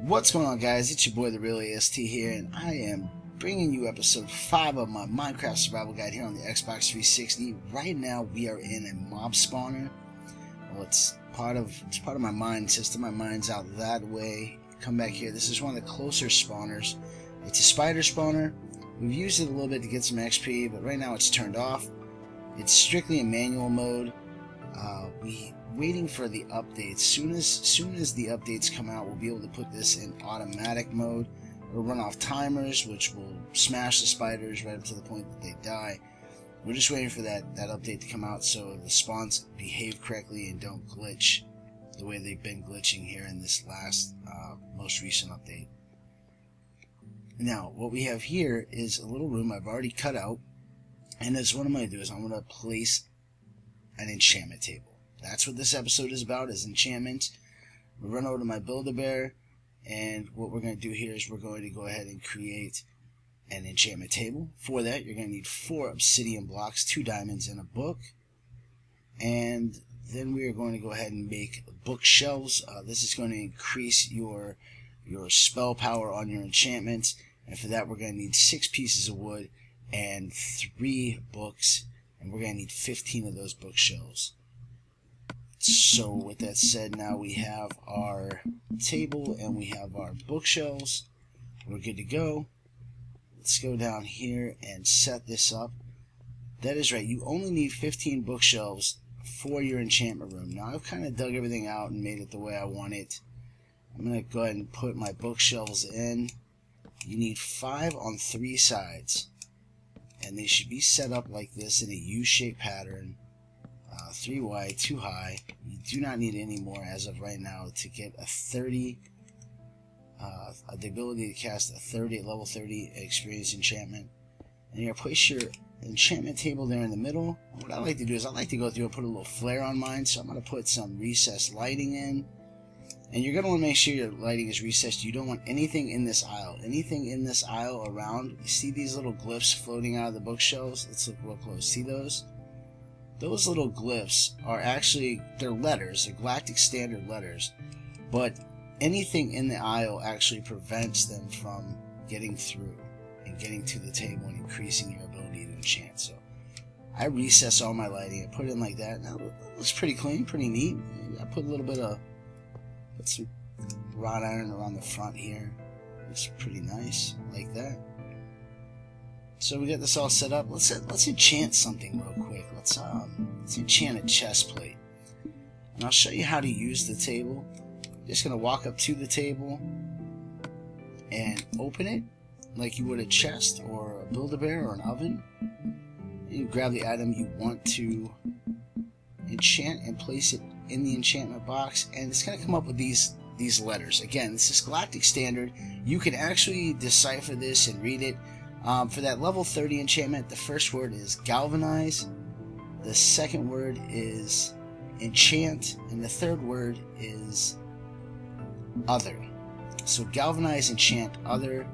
What's going on, guys? It's your boy the Real AST here, and I am bringing you episode 5 of my Minecraft survival guide here on the Xbox 360. Right now we are in a mob spawner. Well, it's part of my mine system. My mine's out that way. Come back here. This is one of the closer spawners. It's a spider spawner. We've used it a little bit to get some XP, but right now it's turned off. It's strictly in manual mode. We waiting for the updates. Soon as the updates come out, we'll be able to put this in automatic mode. It'll run off timers, which will smash the spiders right up to the point that they die. We're just waiting for that update to come out so the spawns behave correctly and don't glitch the way they've been glitching here in this last most recent update. Now, what we have here is a little room I've already cut out, and that's what I'm going to do is I'm going to place an enchantment table. That's what this episode is about, is enchantment. We'll run over to my Build-A-Bear, and what we're going to do here is we're going to go ahead and create an enchantment table. For that, you're going to need 4 obsidian blocks, 2 diamonds, and a book. And then we are going to go ahead and make bookshelves. This is going to increase your spell power on your enchantments. And for that, we're going to need 6 pieces of wood and 3 books. And we're going to need 15 of those bookshelves. So with that said, now we have our table and we have our bookshelves. We're good to go. Let's go down here and set this up. That is right, you only need 15 bookshelves for your enchantment room. Now I've kind of dug everything out and made it the way I want it. I'm going to go ahead and put my bookshelves in. You need 5 on 3 sides. And they should be set up like this in a U-shaped pattern. 3 wide, 2 high. You do not need any more as of right now to get a 30, the ability to cast a level 30 experience enchantment. And you're going to place your enchantment table there in the middle. What I like to do is I like to go through and put a little flare on mine, so I'm going to put some recessed lighting in. And you're going to want to make sure your lighting is recessed. You don't want anything in this aisle. Anything in this aisle around. You see these little glyphs floating out of the bookshelves? Let's look real close. See those? Those little glyphs are actually, they're letters. They're Galactic Standard letters. But anything in the aisle actually prevents them from getting through and getting to the table and increasing your ability to enchant. So I recess all my lighting. I put it in like that. Now it looks pretty clean, pretty neat. I put a little bit of some wrought iron around the front here. Looks pretty nice, like that. So we got this all set up. Let's enchant something real quick. Let's enchant a chest plate, and I'll show you how to use the table. I'm just gonna walk up to the table and open it like you would a chest or a Build-A-Bear or an oven. You grab the item you want to enchant and place it in the enchantment box, and it's going to come up with these letters. Again, this is Galactic Standard. You can actually decipher this and read it. For that level 30 enchantment, the first word is galvanize, the second word is enchant, and the third word is other. So galvanize, enchant, other.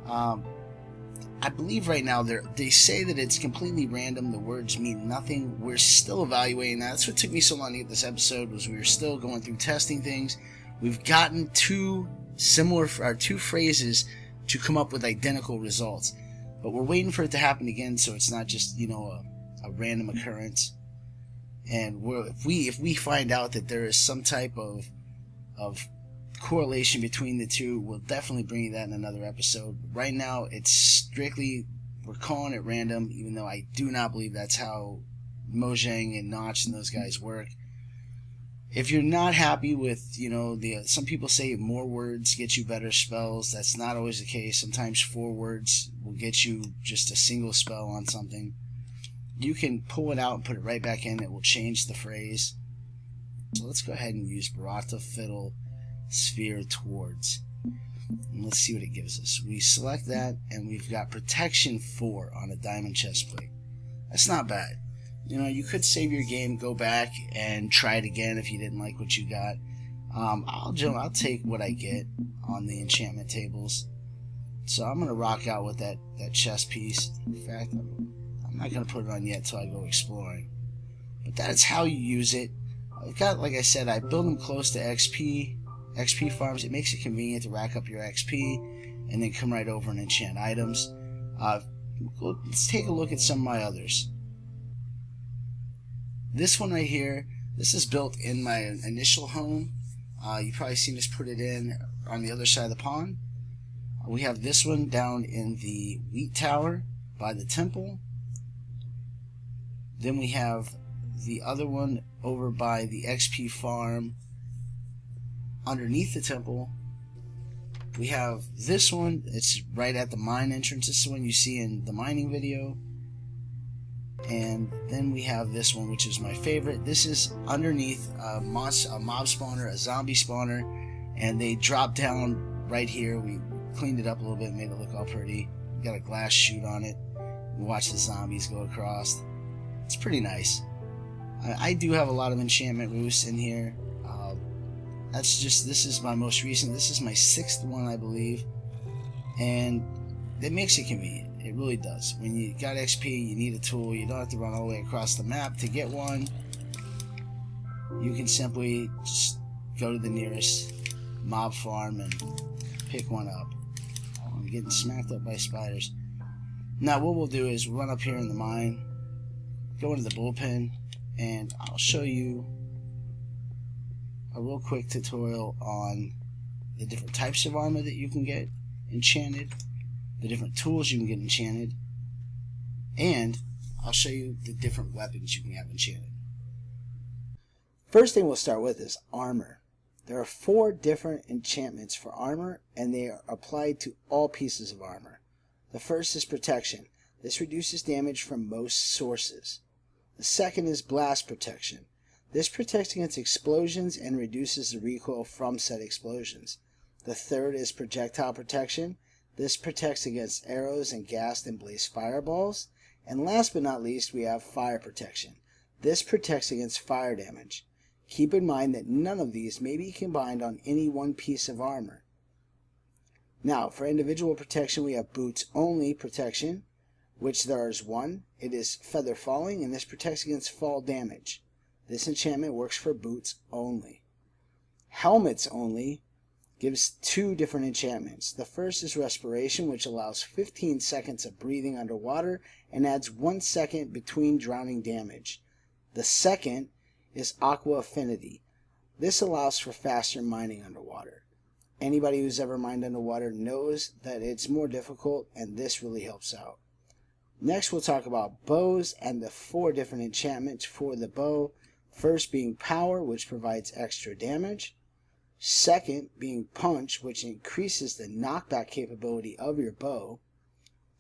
I believe right now they say that it's completely random. The words mean nothing. We're still evaluating that. That's what took me so long to get this episode, was we were still going through testing things. We've gotten 2 phrases to come up with identical results, but we're waiting for it to happen again, so it's not just, you know, a random occurrence. And if we find out that there is some type of correlation between the 2, we'll definitely bring you that in another episode. Right now, it's strictly, we're calling it random, even though I do not believe that's how Mojang and Notch and those guys work. If you're not happy with, you know, some people say more words get you better spells. That's not always the case. Sometimes 4 words will get you just a single spell on something. You can pull it out and put it right back in. It will change the phrase. So let's go ahead and use Barata Fiddle Sphere Towards. And let's see what it gives us. We select that, and we've got Protection 4 on a diamond chest plate. That's not bad. You know, you could save your game, go back, and try it again if you didn't like what you got. I'll take what I get on the enchantment tables. So I'm going to rock out with that chest piece. In fact, I'm not going to put it on yet until I go exploring. But that's how you use it. I've got, like I said, I build them close to XP, XP farms. It makes it convenient to rack up your XP and then come right over and enchant items. Let's take a look at some of my others. This one right here, this is built in my initial home. You've probably seen us put it in on the other side of the pond. We have this one down in the wheat tower by the temple. Then we have the other one over by the XP farm underneath the temple. We have this one, it's right at the mine entrance. This is the one you see in the mining video. And then we have this one, which is my favorite. This is underneath a mob spawner, a zombie spawner, and they drop down right here. We cleaned it up a little bit, made it look all pretty. We got a glass chute on it. We watch the zombies go across. It's pretty nice. I do have a lot of enchantment roosts in here. This is my most recent. This is my 6th one, I believe. And it makes it convenient. It really does. When you got XP, you need a tool. You don't have to run all the way across the map to get one. You can simply just go to the nearest mob farm and pick one up. Oh, I'm getting smacked up by spiders. Now what we'll do is run up here in the mine, go into the bullpen, and I'll show you a real quick tutorial on the different types of armor that you can get enchanted, the different tools you can get enchanted, and I'll show you the different weapons you can have enchanted. First thing we'll start with is armor. There are 4 different enchantments for armor, and they are applied to all pieces of armor. The first is protection. This reduces damage from most sources. The second is blast protection. This protects against explosions and reduces the recoil from said explosions. The third is projectile protection. This protects against arrows and gassed and blazed fireballs. And last but not least, we have fire protection. This protects against fire damage. Keep in mind that none of these may be combined on any one piece of armor. Now, for individual protection, we have boots only protection, which there is one. It is feather falling, and this protects against fall damage. This enchantment works for boots only. Helmets only gives 2 different enchantments. The first is respiration, which allows 15 seconds of breathing underwater and adds 1 second between drowning damage. The second is aqua affinity. This allows for faster mining underwater. Anybody who's ever mined underwater knows that it's more difficult, and this really helps out. Next, we'll talk about bows and the 4 different enchantments for the bow. First being power, which provides extra damage. Second being punch, which increases the knockback capability of your bow.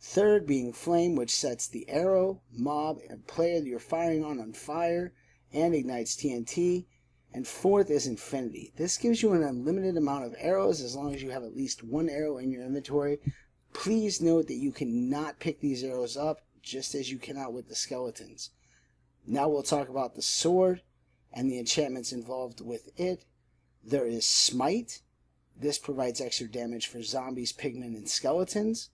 Third being flame, which sets the arrow, mob, and player that you're firing on fire and ignites TNT. And fourth is infinity. This gives you an unlimited amount of arrows as long as you have at least 1 arrow in your inventory. Please note that you cannot pick these arrows up, just as you cannot with the skeletons. Now we'll talk about the sword and the enchantments involved with it. There is smite. This provides extra damage for zombies, pigmen, and skeletons.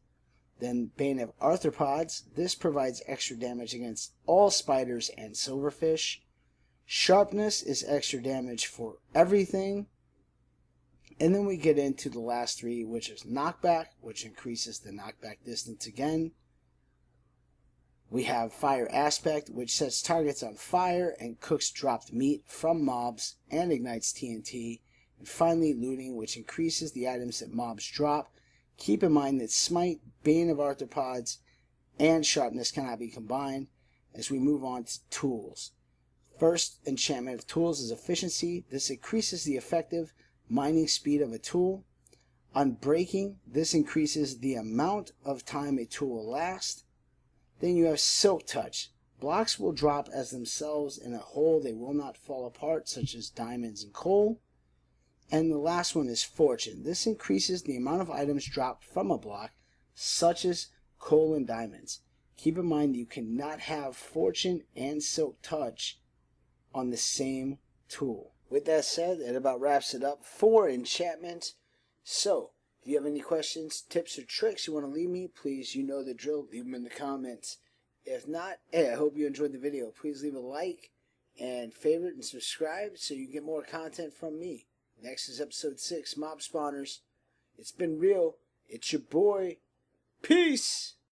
Then Bane of Arthropods. This provides extra damage against all spiders and silverfish. Sharpness is extra damage for everything. And then we get into the last 3, which is knockback, which increases the knockback distance again. We have Fire Aspect, which sets targets on fire and cooks dropped meat from mobs and ignites TNT. And finally, Looting, which increases the items that mobs drop. Keep in mind that Smite, Bane of Arthropods, and Sharpness cannot be combined. As we move on to tools. First enchantment of tools is Efficiency. This increases the effective mining speed of a tool. Unbreaking. This increases the amount of time a tool will last. Then you have Silk Touch. Blocks will drop as themselves in a hole. They will not fall apart, such as diamonds and coal. And the last one is Fortune. This increases the amount of items dropped from a block, such as coal and diamonds. Keep in mind that you cannot have Fortune and Silk Touch on the same tool. With that said, that about wraps it up for enchantments. So, if you have any questions, tips, or tricks you want to leave me, please, you know the drill, leave them in the comments. If not, hey, I hope you enjoyed the video. Please leave a like and favorite and subscribe so you get more content from me. Next is episode 6, Mob Spawners. It's been real. It's your boy. Peace!